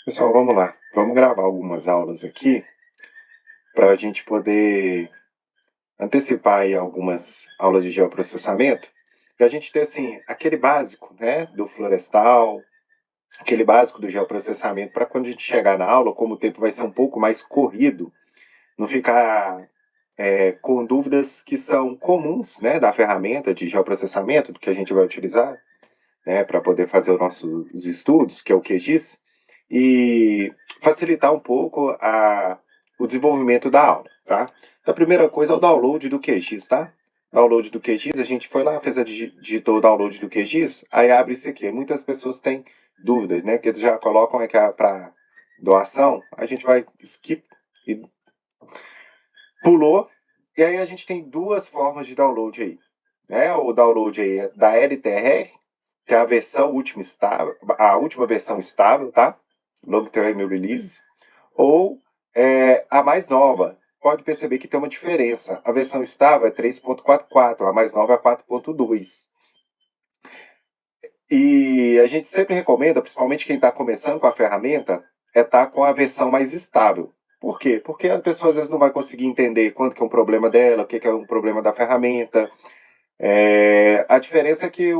Pessoal, vamos lá. Vamos gravar algumas aulas aqui para a gente poder antecipar aí algumas aulas de geoprocessamento e a gente ter assim aquele básico, né, do florestal, aquele básico do geoprocessamento para quando a gente chegar na aula, como o tempo vai ser um pouco mais corrido, não ficar com dúvidas que são comuns, né, da ferramenta de geoprocessamento que a gente vai utilizar, né, para poder fazer os nossos estudos, que é o QGIS, e facilitar um pouco o desenvolvimento da aula, tá? Então, a primeira coisa é o download do QGIS, tá? Download do QGIS, a gente foi lá, digitou o download do QGIS, aí abre isso aqui. Muitas pessoas têm dúvidas, né? Que eles já colocam é que para doação, a gente vai skip e pulou, e aí a gente tem duas formas de download aí, né? O download aí é da LTR, que é a versão última estável, a última versão estável, tá? Long Term Release, ou a mais nova. Pode perceber que tem uma diferença. A versão estável é 3.44, a mais nova é 4.2. E a gente sempre recomenda, principalmente quem está começando com a ferramenta, estar com a versão mais estável. Por quê? Porque a pessoa às vezes não vai conseguir entender quanto que é um problema dela, o que é um problema da ferramenta. A diferença é que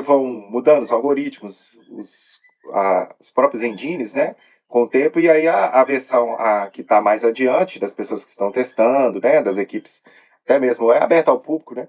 vão mudando os algoritmos, os próprios engines, né, com o tempo, e aí a versão que está mais adiante das pessoas que estão testando, né, das equipes, até mesmo é aberta ao público, né,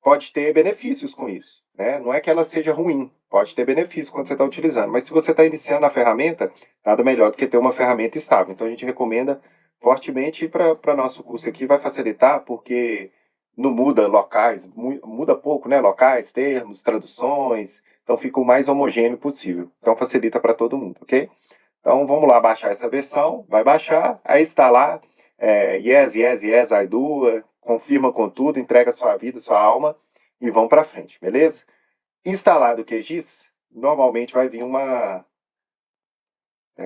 pode ter benefícios com isso, né? Não é que ela seja ruim, pode ter benefício quando você está utilizando, mas se você está iniciando a ferramenta, nada melhor do que ter uma ferramenta estável. Então a gente recomenda fortemente para nosso curso aqui, vai facilitar, porque não muda locais, muda pouco, né? Locais, termos, traduções, então fica o mais homogêneo possível. Então facilita para todo mundo, ok? Então vamos lá baixar essa versão, vai baixar, aí instalar, yes, yes, yes, I do, confirma com tudo, entrega sua vida, sua alma e vão para frente, beleza? Instalado o QGIS, normalmente vai vir vou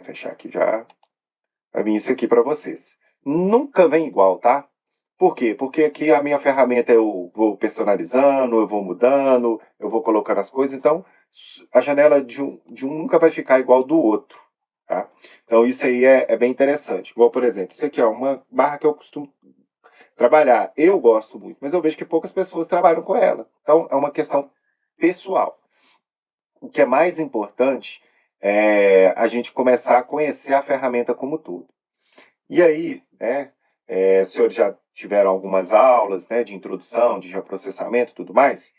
fechar aqui já, vai vir isso aqui para vocês. Nunca vem igual, tá? Por quê? Porque aqui a minha ferramenta eu vou personalizando, eu vou mudando, eu vou colocando as coisas, então a janela de um nunca vai ficar igual do outro, tá? Então isso aí é bem interessante. Igual, por exemplo, isso aqui é uma barra que eu costumo trabalhar. Eu gosto muito, mas eu vejo que poucas pessoas trabalham com ela. Então é uma questão pessoal. O que é mais importante é a gente começar a conhecer a ferramenta como todo. E aí, né, os senhores já tiveram algumas aulas, né, de introdução, de geoprocessamento e tudo mais.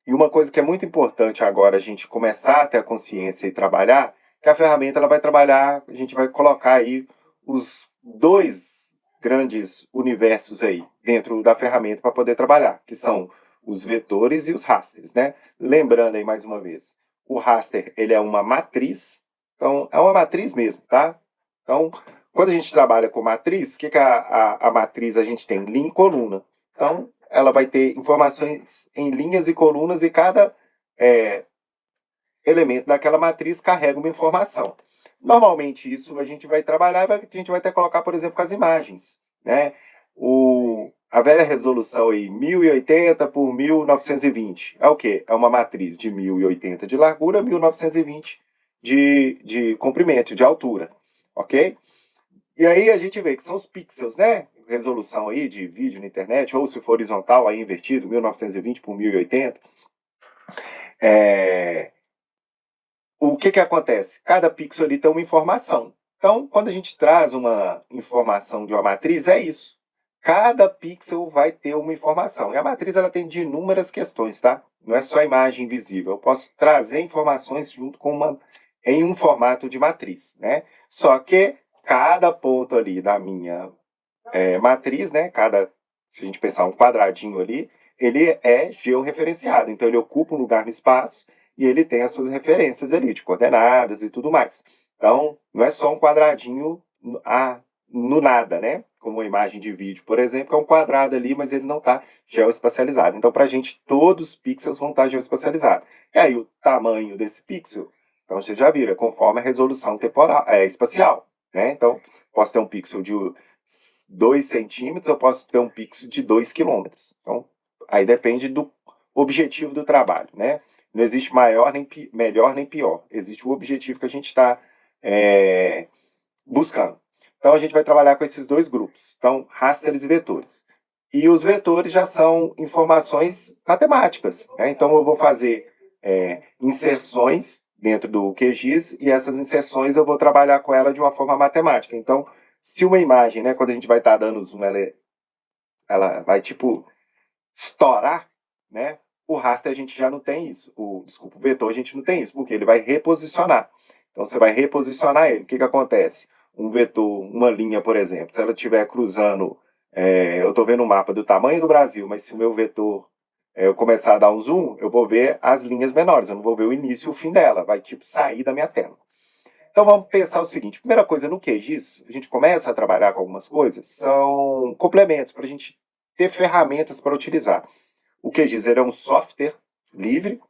E uma coisa que é muito importante agora a gente começar a ter a consciência e trabalhar, que a ferramenta ela vai trabalhar, a gente vai colocar aí os dois grandes universos aí dentro da ferramenta para poder trabalhar, que são os vetores e os rasters, né? Lembrando aí mais uma vez, o raster ele é uma matriz, então é uma matriz mesmo, tá? Então, quando a gente trabalha com matriz, o que a matriz a gente tem? Linha e coluna. Então, ela vai ter informações em linhas e colunas e cada é, elemento daquela matriz carrega uma informação. Normalmente isso a gente vai trabalhar, a gente vai até colocar, por exemplo, com as imagens, né? A velha resolução aí, 1080 por 1920, é o quê? É uma matriz de 1080 de largura, 1920 de comprimento, de altura, ok? E aí a gente vê que são os pixels, né? Resolução aí de vídeo na internet, ou se for horizontal, aí invertido, 1920 por 1080. É... O que acontece? Cada pixel ali tem uma informação. Então, quando a gente traz uma informação de uma matriz, é isso. Cada pixel vai ter uma informação. E a matriz ela tem de inúmeras questões, tá? Não é só a imagem visível. Eu posso trazer informações junto com em um formato de matriz, né? Só que cada ponto ali da minha matriz, né? Se a gente pensar um quadradinho ali, ele é georreferenciado. Então, ele ocupa um lugar no espaço e ele tem as suas referências ali, de coordenadas e tudo mais. Então, não é só um quadradinho no nada, né? Como uma imagem de vídeo, por exemplo, que é um quadrado ali, mas ele não está geoespacializado. Então, para a gente, todos os pixels vão estar geoespacializados. E aí, o tamanho desse pixel, então você já vira, conforme a resolução temporal, espacial. Né? Então, posso ter um pixel de 2 centímetros, eu posso ter um pixel de 2 quilômetros. Então, aí depende do objetivo do trabalho, né? Não existe maior, nem melhor, nem pior. Existe o objetivo que a gente está buscando. Então a gente vai trabalhar com esses dois grupos, então rasters e vetores. E os vetores já são informações matemáticas, né? Então eu vou fazer inserções dentro do QGIS e essas inserções eu vou trabalhar com ela de uma forma matemática. Então, se uma imagem, né, quando a gente vai estar dando zoom, ela vai tipo estourar, né? O raster a gente já não tem isso. Desculpa, o vetor a gente não tem isso, porque ele vai reposicionar. Então você vai reposicionar ele. O que acontece? Um vetor, uma linha, por exemplo, se ela estiver cruzando, eu estou vendo um mapa do tamanho do Brasil, mas se o meu vetor eu começar a dar um zoom, eu vou ver as linhas menores, eu não vou ver o início e o fim dela, vai tipo sair da minha tela. Então vamos pensar o seguinte: primeira coisa, no QGIS, a gente começa a trabalhar com algumas coisas, são complementos para a gente ter ferramentas para utilizar. O QGIS é um software livre,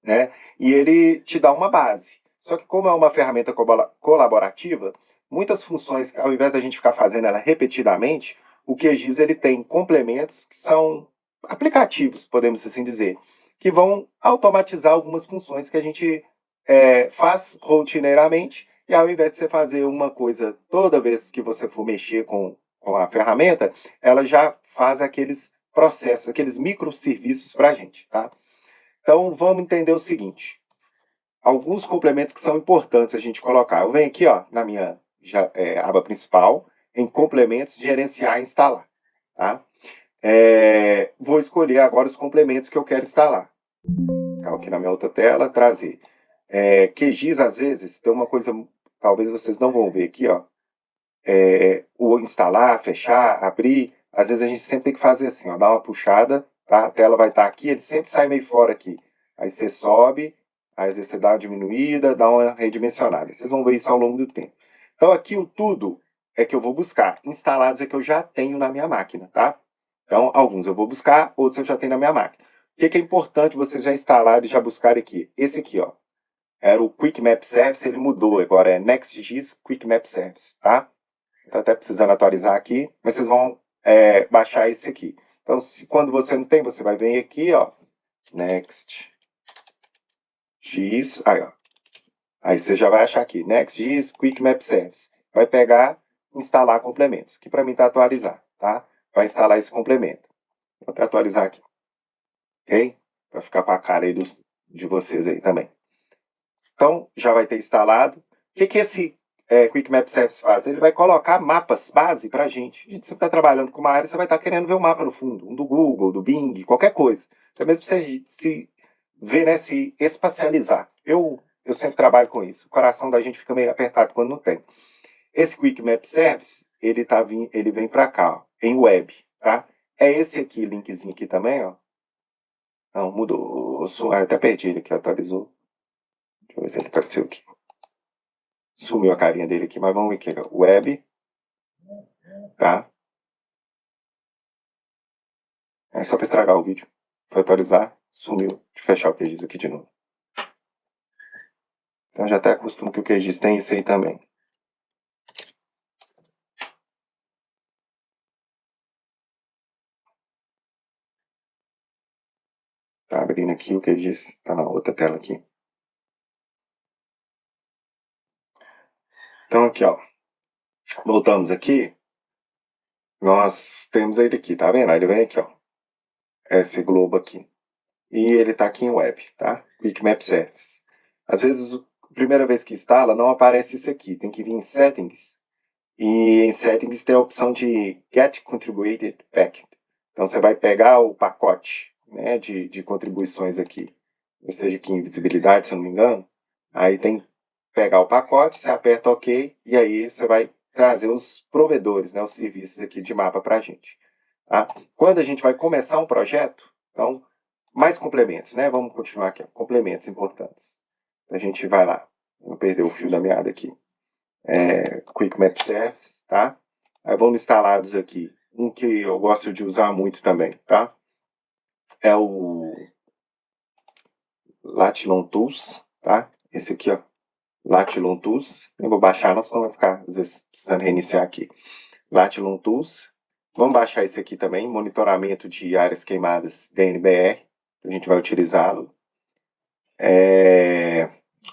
né? E ele te dá uma base. Só que como é uma ferramenta colaborativa, muitas funções, ao invés da gente ficar fazendo ela repetidamente, o QGIS ele tem complementos que são aplicativos, podemos assim dizer, que vão automatizar algumas funções que a gente faz rotineiramente, e ao invés de você fazer uma coisa toda vez que você for mexer com a ferramenta, ela já faz aqueles processos, aqueles microserviços para a gente, tá? Então, vamos entender o seguinte: alguns complementos que são importantes a gente colocar. Eu venho aqui, ó, na minha aba principal, em complementos, gerenciar e instalar. Tá? Vou escolher agora os complementos que eu quero instalar. Vou aqui na minha outra tela, trazer. QGIS, às vezes, tem uma coisa, talvez vocês não vão ver aqui, ó. O instalar, fechar, abrir. Às vezes a gente sempre tem que fazer assim, ó, dar uma puxada, tá? A tela vai estar aqui, ele sempre sai meio fora aqui. Aí você sobe, aí às vezes você dá uma diminuída, dá uma redimensionada. Vocês vão ver isso ao longo do tempo. Então aqui o tudo é que eu vou buscar. Instalados é que eu já tenho na minha máquina, tá? Então alguns eu vou buscar, outros eu já tenho na minha máquina. O que é importante vocês já instalarem e já buscarem aqui? Esse aqui, ó. Era o Quick Map Service, ele mudou, agora é NextGIS Quick Map Service, tá? Tá até precisando atualizar aqui, mas vocês vão baixar esse aqui. Então, quando você não tem, você vai vir aqui, ó, Next X, aí, ó. Aí você já vai achar aqui, Next X Quick Map Service. Vai pegar, instalar complementos. Aqui para mim tá atualizar, tá? Vai instalar esse complemento. Vou até atualizar aqui, ok? Para ficar com a cara aí de vocês aí também. Então, já vai ter instalado. O que esse Quick Map Service faz? Ele vai colocar mapas base para a gente. A gente sempre está trabalhando com uma área, você vai estar querendo ver um mapa no fundo, um do Google, do Bing, qualquer coisa. Até mesmo para você se ver, né, se espacializar. Eu sempre trabalho com isso. O coração da gente fica meio apertado quando não tem. Esse Quick Map Service, ele vem para cá, ó, em web, tá? É esse aqui, linkzinho aqui também, ó. Não, mudou. Até perdi ele que atualizou. Deixa eu ver se ele apareceu aqui. Sumiu a carinha dele aqui, mas vamos ver aqui. Web, tá? É só para estragar o vídeo. Foi atualizar, sumiu. Deixa eu fechar o QGIS aqui de novo. Então já até acostumo que o QGIS tem isso aí também. Tá abrindo aqui o QGIS, tá na outra tela aqui. Então aqui, ó. Voltamos aqui. Nós temos ele aqui, tá vendo? Ele vem aqui, ó. Esse globo aqui. E ele tá aqui em web, tá? Quick Map Service. Às vezes, a primeira vez que instala, não aparece isso aqui. Tem que vir em Settings. E em Settings tem a opção de Get Contributed Packet. Então você vai pegar o pacote, né, de contribuições aqui, ou seja, aqui em visibilidade, se eu não me engano. Aí tem que pegar o pacote, você aperta OK, e aí você vai trazer os provedores, né, os serviços aqui de mapa para a gente. Tá? Quando a gente vai começar um projeto, então, mais complementos, né? Vamos continuar aqui, ó, complementos importantes. A gente vai lá, vou perder o fio da meada aqui. Quick Map Service, tá? Aí vamos instalados aqui. Um que eu gosto de usar muito também, tá? É o Latilon Tools, tá? Esse aqui, ó. Latilon Tools. Eu vou baixar, não, senão vai ficar, às vezes, precisando reiniciar aqui. Latilon Tools. Vamos baixar esse aqui também, monitoramento de áreas queimadas DNBR. A gente vai utilizá-lo.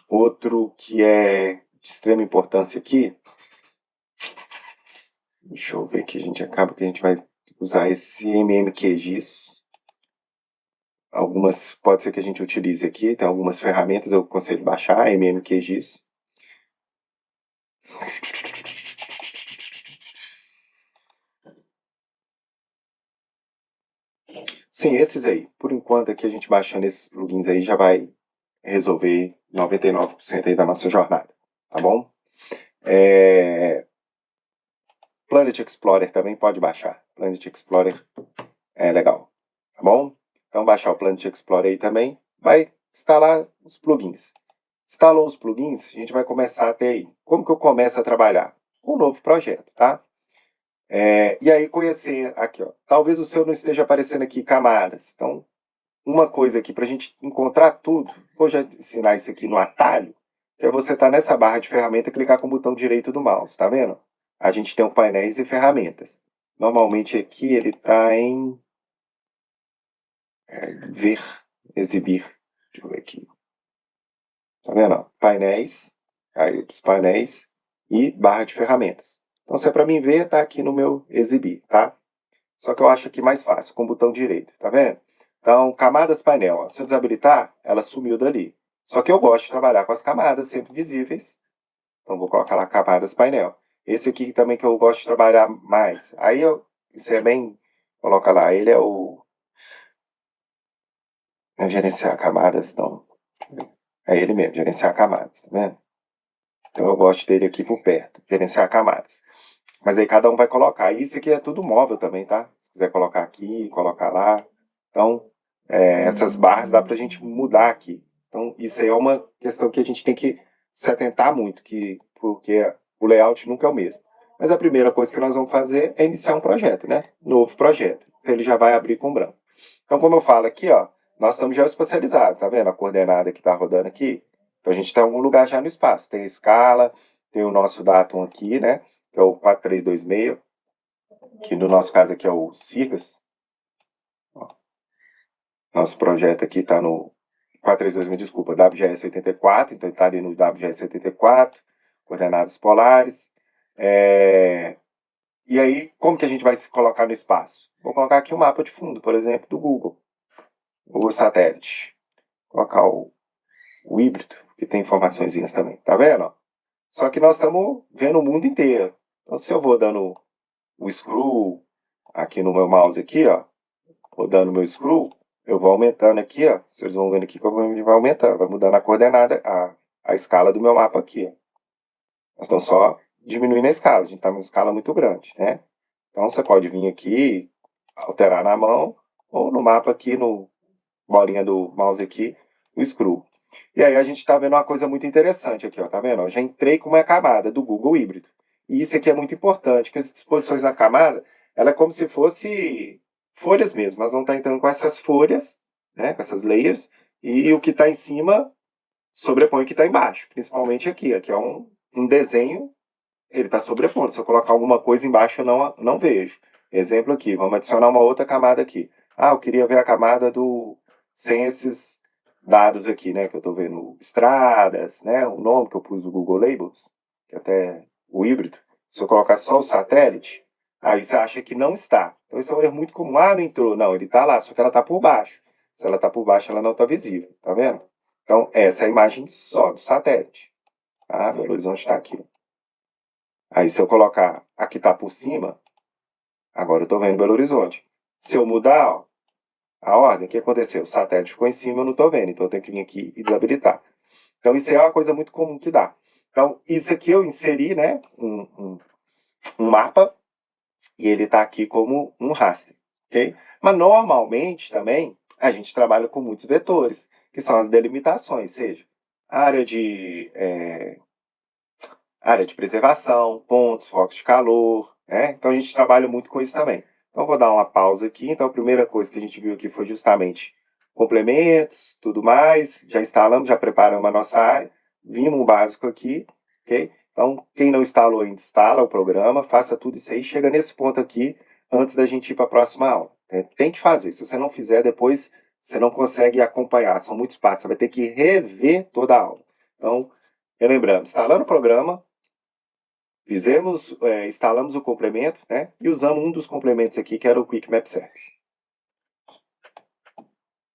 Outro que é de extrema importância aqui. Deixa eu ver que a gente acaba que a gente vai usar esse MMQGIS. Algumas pode ser que a gente utilize aqui, tem algumas ferramentas eu aconselho baixar, MMQGIS. Sim, esses aí. Por enquanto aqui a gente baixando esses plugins aí já vai resolver 99% aí da nossa jornada, tá bom? Planet Explorer também pode baixar. Planet Explorer é legal, tá bom? Então baixar o Planet Explorer aí também, vai instalar os plugins. Instalou os plugins, a gente vai começar a ter aí. Como que eu começo a trabalhar? Um novo projeto, tá? E aí conhecer aqui, ó. Talvez o seu não esteja aparecendo aqui camadas. Então, uma coisa aqui para a gente encontrar tudo, vou já ensinar isso aqui no atalho, que é você estar nessa barra de ferramenta e clicar com o botão direito do mouse, tá vendo? A gente tem o painéis e ferramentas. Normalmente aqui ele está em ver, exibir. Deixa eu ver aqui. Tá vendo? Painéis, aí os painéis e barra de ferramentas. Então, se é para mim ver, tá aqui no meu exibir, tá? Só que eu acho aqui mais fácil, com o botão direito, tá vendo? Então, camadas painel, ó, se eu desabilitar, ela sumiu dali. Só que eu gosto de trabalhar com as camadas sempre visíveis. Então, vou colocar lá camadas painel. Esse aqui também que eu gosto de trabalhar mais. Aí, isso é bem... Coloca lá, ele é o... gerenciar camadas, então... É ele mesmo, gerenciar camadas, tá vendo? Então, eu gosto dele aqui por perto, gerenciar camadas. Mas aí cada um vai colocar. Isso aqui é tudo móvel também, tá? Se quiser colocar aqui, colocar lá. Então, essas barras dá pra gente mudar aqui. Então, isso aí é uma questão que a gente tem que se atentar muito, porque o layout nunca é o mesmo. Mas a primeira coisa que nós vamos fazer é iniciar um projeto, né? Novo projeto. Então, ele já vai abrir com branco. Então, como eu falo aqui, ó, nós estamos já espacializados, tá vendo a coordenada que está rodando aqui? Então, a gente está em algum lugar já no espaço. Tem a escala, tem o nosso datum aqui, né? Que é o 4326, que no nosso caso aqui é o CIRGAS. Nosso projeto aqui está no 432, me desculpa, WGS 84, então ele está ali no WGS 84, coordenadas polares. E aí, como que a gente vai se colocar no espaço? Vou colocar aqui o mapa de fundo, por exemplo, do Google, o satélite. Vou colocar o híbrido, que tem informações também, tá vendo? Só que nós estamos vendo o mundo inteiro. Então, se eu vou dando o scroll aqui no meu mouse aqui, ó, rodando o meu scroll, eu vou aumentando aqui, ó. Vocês vão vendo aqui que vai aumentando, vai mudando a coordenada, a escala do meu mapa aqui, ó. Nós estamos só diminuindo a escala, a gente está numa escala muito grande, né? Então você pode vir aqui, alterar na mão, ou no mapa aqui, no bolinha do mouse aqui, o scroll. E aí a gente está vendo uma coisa muito interessante aqui, ó, tá vendo? Eu já entrei com uma camada do Google híbrido. E isso aqui é muito importante, que as disposições da camada, ela é como se fosse folhas mesmo. Nós vamos estar entrando com essas folhas, né, com essas layers, e o que está em cima sobrepõe o que está embaixo. Principalmente aqui, aqui é um desenho, ele está sobrepondo. Se eu colocar alguma coisa embaixo, eu não vejo. Exemplo aqui, vamos adicionar uma outra camada aqui. Ah, eu queria ver a camada sem esses dados aqui, né, que eu estou vendo estradas, né, o nome que eu pus do Google Labels, que até o híbrido. Se eu colocar só o satélite, aí você acha que não está. Então isso é um erro muito comum. Ah, não entrou. Não, ele está lá, só que ela está por baixo. Se ela está por baixo, ela não está visível, tá vendo? Então essa é a imagem só do satélite. Ah, Belo Horizonte está aqui. Aí se eu colocar aqui está por cima, agora eu estou vendo Belo Horizonte. Se eu mudar, ó, a ordem, o que aconteceu? O satélite ficou em cima, eu não estou vendo, então eu tenho que vir aqui e desabilitar. Então isso é uma coisa muito comum que dá. Então isso aqui eu inseri, né, um mapa, e ele está aqui como um raster, ok? Mas normalmente também a gente trabalha com muitos vetores, que são as delimitações, seja área de preservação, pontos, focos de calor, né? Então a gente trabalha muito com isso também. Então vou dar uma pausa aqui. Então a primeira coisa que a gente viu aqui foi justamente complementos, tudo mais. Já instalamos, já preparamos a nossa área. Vimos o básico aqui, ok? Então quem não instalou ainda, instala o programa, faça tudo isso aí. Chega nesse ponto aqui antes da gente ir para a próxima aula. Tem que fazer. Se você não fizer, depois você não consegue acompanhar. São muitos passos. Você vai ter que rever toda a aula. Então, Relembrando, instalando o programa, instalamos o complemento, né, e usamos um dos complementos aqui, que era o Quick Map Service.